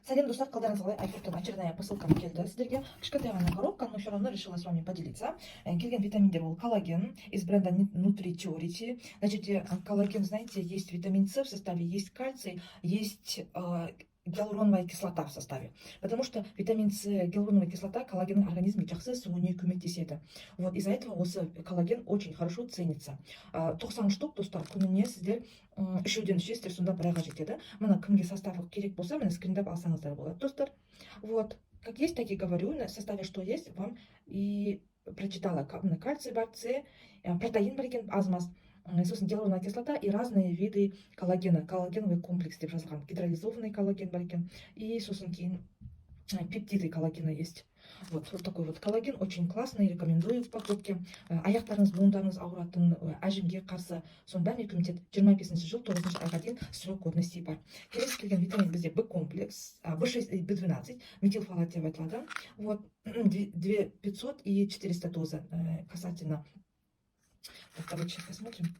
Сәлем, достар, қалдарыңыз қалай? iFood'тан очередная посылкам келді сіздерге. Кішкентай ғана коробка, но все равно решила с вами поделиться. Келген витаминдер ол коллаген из бренда Nutriturity. Значит, коллаген, знаете, есть витамин С в составе, есть кальций, есть гиалуроновая кислота в составе. Потому что витамин С, гиалуроновая кислота коллагеннің организмге жақсы сіңуіне көмектеседі. Вот из-за этого осы коллаген очень хорошо ценится. 90 штук, достар, күніне сіздер үшеуден ішесіздер, сонда бір айға жетеді. Мына кімге составы керек болса, міне скриндап алсаңыздар болады, достар. Вот, как есть, так и говорю, на составе что есть, вам и прочитала. Кальций бар, С, протеин бар екен, аз-маз. Сосын гиалуроновая кислота и разные виды коллагена, коллагеновый комплекс деп жазылған, гидролизованный коллаген бар екен, и сосын кейін пептиды коллагена есть. Вот такой вот коллаген, очень классный, рекомендую в покупке. Аяқтарыңыз, буындарыңыз ауыратын, әжімге қарсы, соның бәріне көмектеседі. 25 жыл 9 айға дейін срок годности бар. Келесі келген витамин бізде Б комплекс, B6 и B12, метилфолат деп айтылады. Вот 2500 и 400 доза касательно. Так, короче, посмотрим.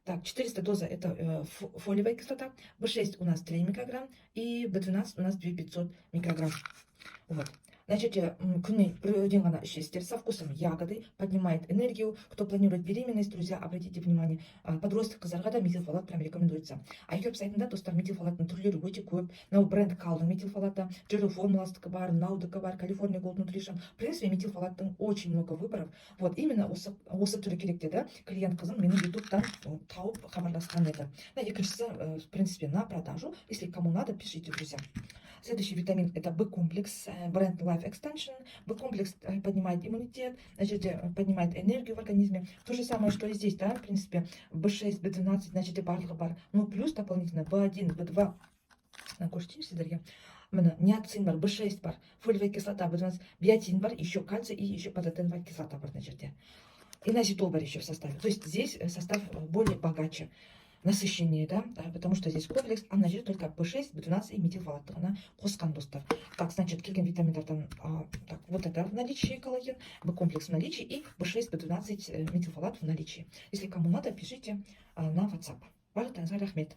Так, 400 доза это фолиевая кислота, B6 у нас 3 микрограмм и B12 у нас 2500 микрограмм. Вот. Значит, күніне біреуден ғана ішесіздер, со вкусом ягоды, поднимает энергию. Кто планирует беременность, друзья, обратите внимание, подросток қыздарға да метилфолат прям рекомендуется. iHerb сайтында, достар, метилфолаттың түрлері өте көп. Мынау бренд Калдың метилфолаты, Джеро формуластыкі бар, Наудыкі бар, California Gold Nutrition. В принципе, метилфолаттың очень много выборов. Вот, именно осы түрі керек деді. Клиент қызым мені ютубтан тауып хабарласқан еді. Екіншісі, в принципе, на продажу. Если кому надо, пишите, друзья. Следующий витамин это B-комплекс, бренд Life Extension. B-комплекс поднимает иммунитет, значит, поднимает энергию в организме. То же самое, что и здесь, да, в принципе, B6, B12, значит, и бар. Ну, плюс дополнительно B1, B2. Накушайте сидорья. Ниацин бар, B6 бар, фолиевая кислота, B12, биотин бар, еще кальций и еще пататеновая кислота бар, значит. И назитол бар еще в составе. То есть здесь состав более богаче, насыщеннее, да, потому что здесь комплекс, а на только B6, B12 и метилфолат. Она қосқан, достар. Так, значит, келген витаминдардан, так, вот это в наличии коллаген, B-комплекс в наличии и B6, B12 метилфолат в наличии. Если кому надо, пишите на WhatsApp. Барлықтарыңызға рахмет.